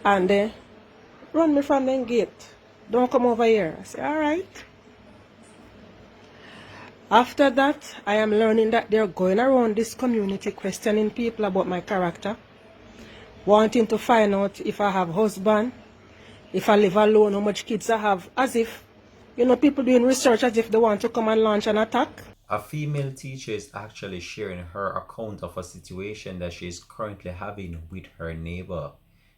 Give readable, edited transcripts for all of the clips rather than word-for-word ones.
And they run me from the gate. Don't come over here. I say, all right. After that, I am learning that they're going around this community questioning people about my character, wanting to find out if I have husband, if I live alone, how much kids I have, as if, people doing research as if they want to come and launch an attack. A female teacher is actually sharing her account of a situation that she is currently having with her neighbor.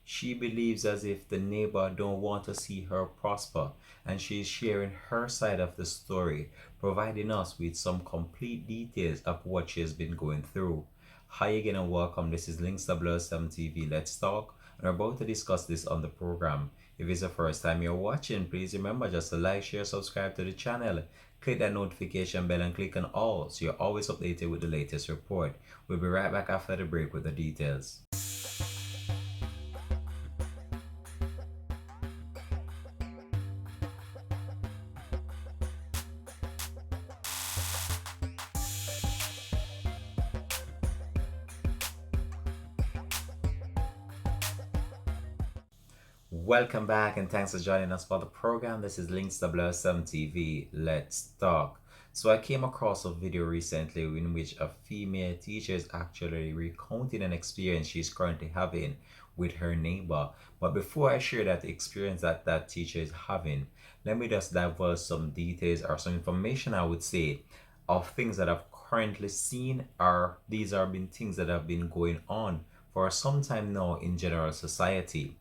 She believes as if the neighbor don't want to see her prosper, and she is sharing her side of the story, providing us with some complete details of what she has been going through. Hi again and welcome. This is Links WSM TV. Let's talk. We're about to discuss this on the program. If it's the first time you're watching, please remember just to like, share, subscribe to the channel. Click that notification bell and click on all so you're always updated with the latest report. We'll be right back after the break with the details. Welcome back and thanks for joining us for the program. This is Links WSM TV. Let's talk. So I came across a video recently in which a female teacher is actually recounting an experience she's currently having with her neighbor. But before I share that experience that teacher is having, let me just divulge some details or some information, I would say, of things that I've currently seen, or these have been things that have been going on for some time now in general society.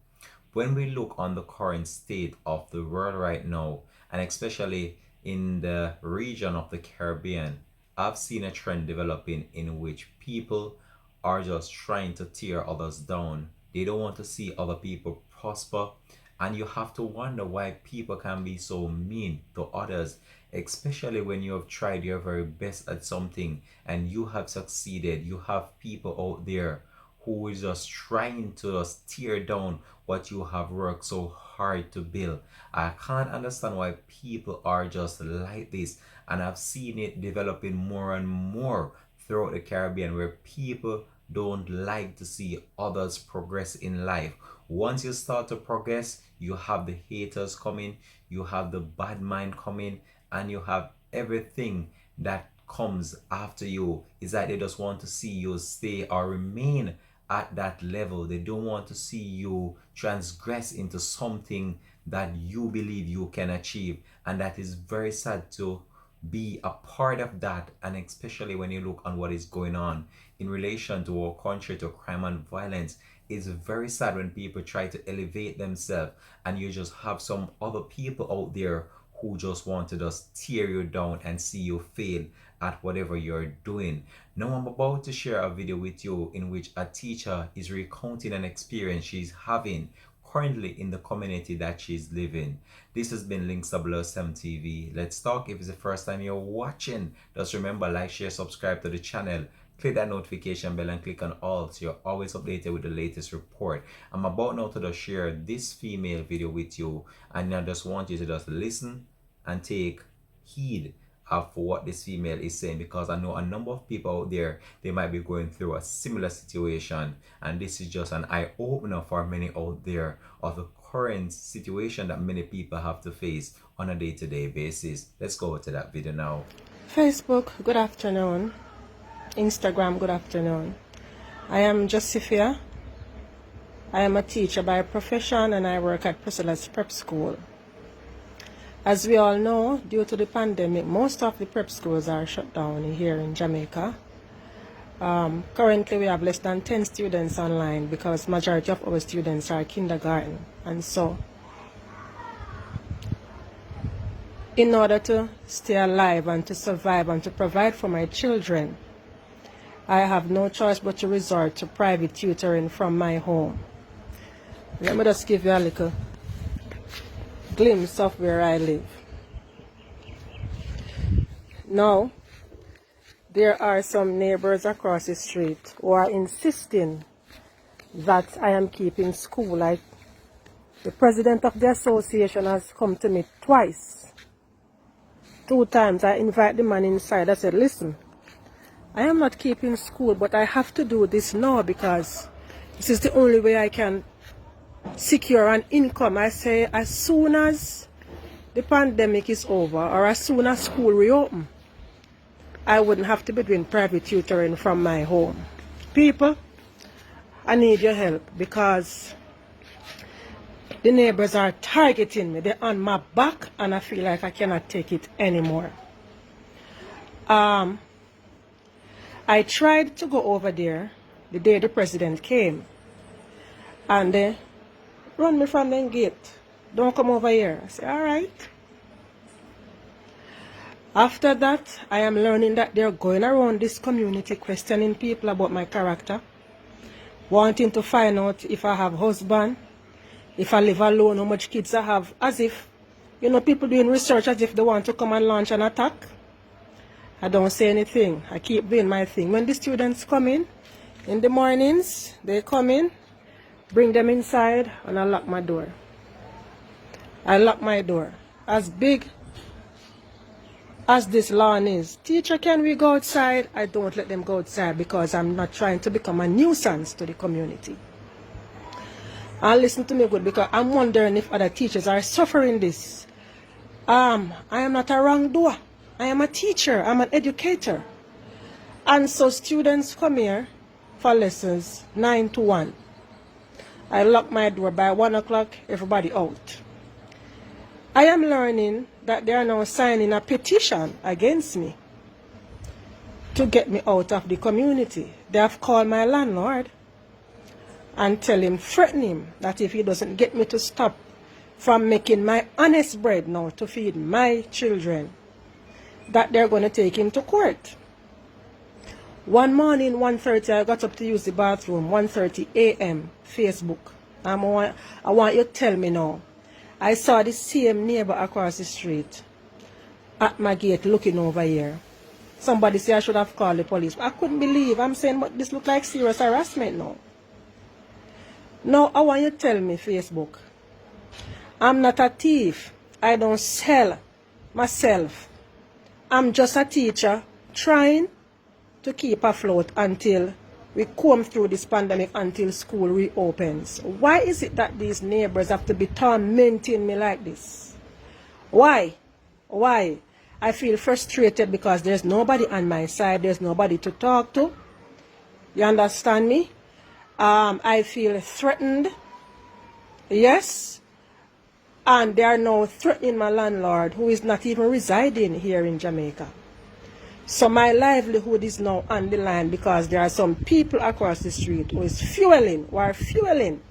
When we look on the current state of the world right now, and especially in the region of the Caribbean, I've seen a trend developing in which people are just trying to tear others down. They don't want to see other people prosper, and you have to wonder why people can be so mean to others, especially when you have tried your very best at something and you have succeeded. You have people out there who is just trying to just tear down what you have worked so hard to build. I can't understand why people are just like this, and I've seen it developing more and more throughout the Caribbean, where people don't like to see others progress in life. Once you start to progress, you have the haters coming, you have the bad mind coming, and you have everything that comes after you. Is that they just want to see you stay or remain at that level. They don't want to see you transgress into something that you believe you can achieve, and that is very sad to be a part of that. And especially when you look on what is going on in relation to our country, to crime and violence, it's very sad when people try to elevate themselves and you just have some other people out there who just want to just tear you down and see you fail at whatever you're doing. Now I'm about to share a video with you in which a teacher is recounting an experience she's having currently in the community that she's living. This has been Links WSM TV. Let's talk. If it's the first time you're watching, just remember, like, share, subscribe to the channel. Click that notification bell and click on all so you're always updated with the latest report. I'm about now to just share this female video with you, and I just want you to just listen and take heed of what this female is saying, because I know a number of people out there, they might be going through a similar situation, and this is just an eye-opener for many out there of the current situation that many people have to face on a day-to-day basis. Let's go to that video now. Facebook, good afternoon. Instagram, good afternoon. I am Josephia. I am a teacher by profession and I work at Priscilla's Prep School. As we all know, due to the pandemic, most of the prep schools are shut down here in Jamaica. Currently, we have less than 10 students online because majority of our students are kindergarten. And so, in order to stay alive and to survive and to provide for my children, I have no choice but to resort to private tutoring from my home. Let me just give you a little glimpse of where I live. Now, there are some neighbors across the street who are insisting that I am keeping school. The president of the association has come to me twice. 2 times I invite the man inside. I said, listen, I am not keeping school, but I have to do this now because this is the only way I can secure an income. I say as soon as the pandemic is over or as soon as school reopen, I wouldn't have to be doing private tutoring from my home. People, I need your help because the neighbors are targeting me. They're on my back and I feel like I cannot take it anymore. I tried to go over there the day the president came and they run me from the gate. Don't come over here. I say, all right. After that, I am learning that they're going around this community questioning people about my character, wanting to find out if I have husband, if I live alone, how much kids I have, as if, you know, people doing research as if they want to come and launch an attack. I don't say anything. I keep doing my thing. When the students come in the mornings, they come in, bring them inside, and I lock my door. I lock my door. As big as this lawn is, teacher, can we go outside? I don't let them go outside because I'm not trying to become a nuisance to the community. And listen to me good, because I'm wondering if other teachers are suffering this. I am not a wrongdoer. I am a teacher. I'm an educator. And so students come here for lessons 9 to 1. I lock my door. By 1 o'clock, everybody out. I am learning that they are now signing a petition against me to get me out of the community. They have called my landlord and threaten him that if he doesn't get me to stop from making my honest bread now to feed my children, that they're going to take him to court. One morning, 1:30, I got up to use the bathroom, 1:30 a.m., Facebook. I want you to tell me now. I saw the same neighbor across the street at my gate looking over here. Somebody said I should have called the police. I couldn't believe. I'm saying, but this looks like serious harassment now. Now, I want you to tell me, Facebook. I'm not a thief. I don't sell myself. I'm just a teacher trying to keep afloat until we come through this pandemic, until school reopens. Why is it that these neighbors have to be tormenting me like this? Why? Why? I feel frustrated because there's nobody on my side. There's nobody to talk to. You understand me? I feel threatened. Yes. And they are now threatening my landlord, who is not even residing here in Jamaica. So my livelihood is now on the line because there are some people across the street who are fueling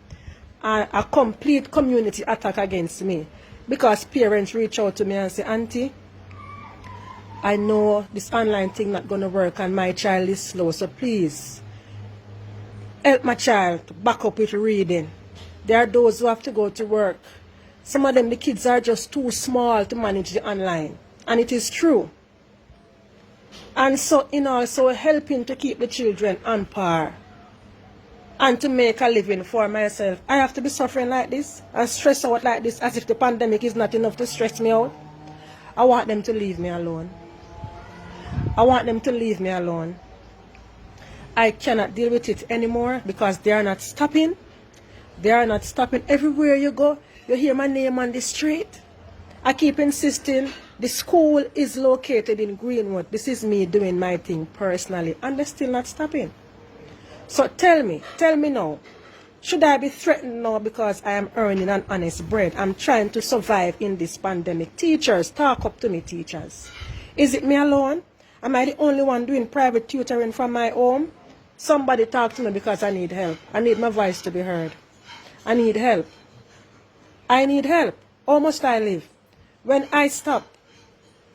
a complete community attack against me. Because parents reach out to me and say, Auntie, I know this online thing not going to work and my child is slow, so please help my child to back up with reading. There are those who have to go to work. Some of them, the kids are just too small to manage the online. And it is true. And so, also helping to keep the children on par and to make a living for myself. I have to be suffering like this and stress out like this as if the pandemic is not enough to stress me out. I want them to leave me alone. I want them to leave me alone. I cannot deal with it anymore because they are not stopping. They are not stopping. Everywhere you go, you hear my name on the street. I keep insisting the school is located in Greenwood. This is me doing my thing personally. And they're still not stopping. So tell me now. Should I be threatened now because I am earning an honest bread? I'm trying to survive in this pandemic. Teachers, talk up to me, teachers. Is it me alone? Am I the only one doing private tutoring from my home? Somebody talk to me because I need help. I need my voice to be heard. I need help. I need help. How must I live? When I stop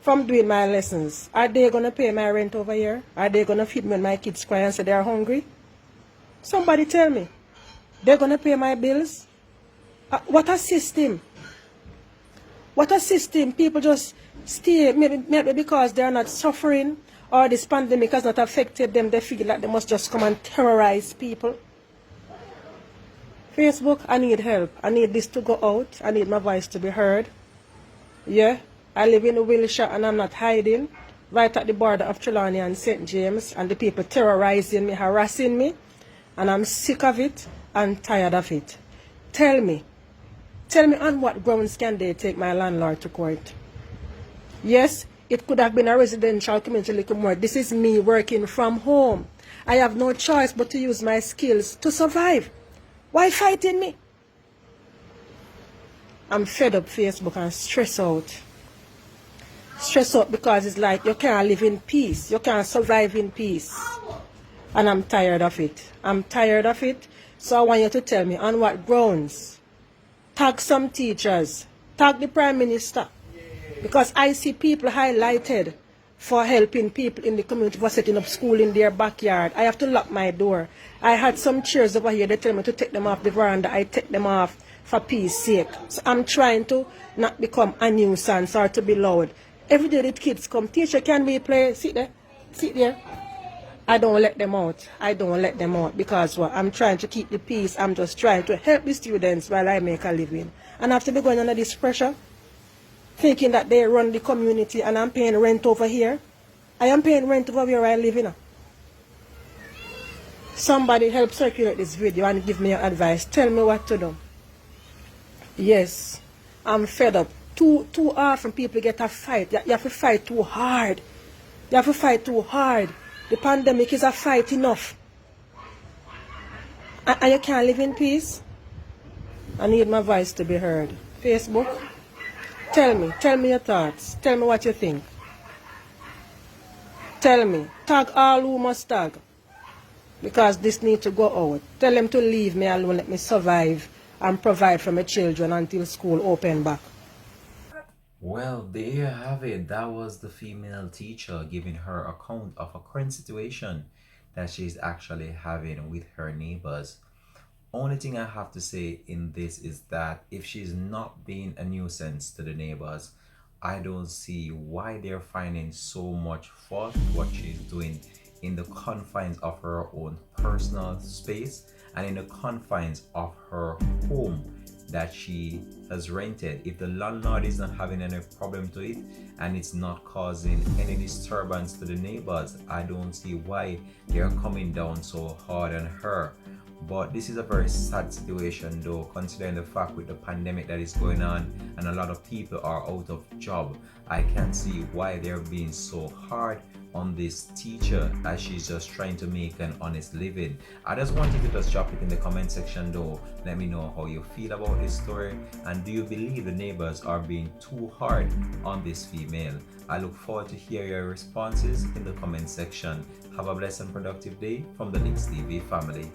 from doing my lessons, are they going to pay my rent over here? Are they going to feed me when my kids cry and say they are hungry? Somebody tell me. They're going to pay my bills? What a system. What a system. People just stay, maybe because they're not suffering or this pandemic has not affected them, they feel like they must just come and terrorize people. Facebook, I need help. I need this to go out. I need my voice to be heard. Yeah, I live in Wilshire and I'm not hiding. Right at the border of Trelawney and St. James, and the people terrorizing me, harassing me. And I'm sick of it and tired of it. Tell me. Tell me on what grounds can they take my landlord to court? Yes, it could have been a residential community a little more. This is me working from home. I have no choice but to use my skills to survive. Why fighting me? I'm fed up Facebook and stressed out. Stressed out because it's like you can't live in peace. You can't survive in peace. And I'm tired of it. I'm tired of it. So I want you to tell me on what grounds. Tag some teachers. Tag the Prime Minister. Because I see people highlighted for helping people in the community for setting up school in their backyard. I have to lock my door. I had some chairs over here. They tell me to take them off the veranda. I take them off for peace sake. So I'm trying to not become a nuisance or to be loud. Every day the kids come, teacher, can we play? Sit there. Sit there. I don't let them out. I don't let them out because what? I'm trying to keep the peace. I'm just trying to help the students while I make a living. And after be going under this pressure, thinking that they run the community and I'm paying rent over here. I am paying rent over where I live in. Somebody help circulate this video and give me your advice. Tell me what to do. Yes, I'm fed up. Too often people get a fight. You have to fight too hard. You have to fight too hard. The pandemic is a fight enough. And you can't live in peace. I need my voice to be heard. Facebook, tell me your thoughts. Tell me what you think. Tell me. Tag all who must tag. Because this needs to go out. Tell them to leave me alone, let me survive and provide for my children until school open back. Well, there you have it. That was the female teacher giving her account of a current situation that she's actually having with her neighbors. Only thing I have to say in this is that if she's not being a nuisance to the neighbors, I don't see why they're finding so much fault with what she's doing in the confines of her own personal space and in the confines of her home that she has rented. If the landlord is not having any problem to it and it's not causing any disturbance to the neighbors, I don't see why they're coming down so hard on her. But this is a very sad situation though, considering the fact with the pandemic that is going on and a lot of people are out of job. I can't see why they're being so hard on this teacher as she's just trying to make an honest living. I just wanted to just drop it in the comment section though. Let me know how you feel about this story, and do you believe the neighbors are being too hard on this female? I look forward to hear your responses in the comment section. Have a blessed and productive day from the Links TV family.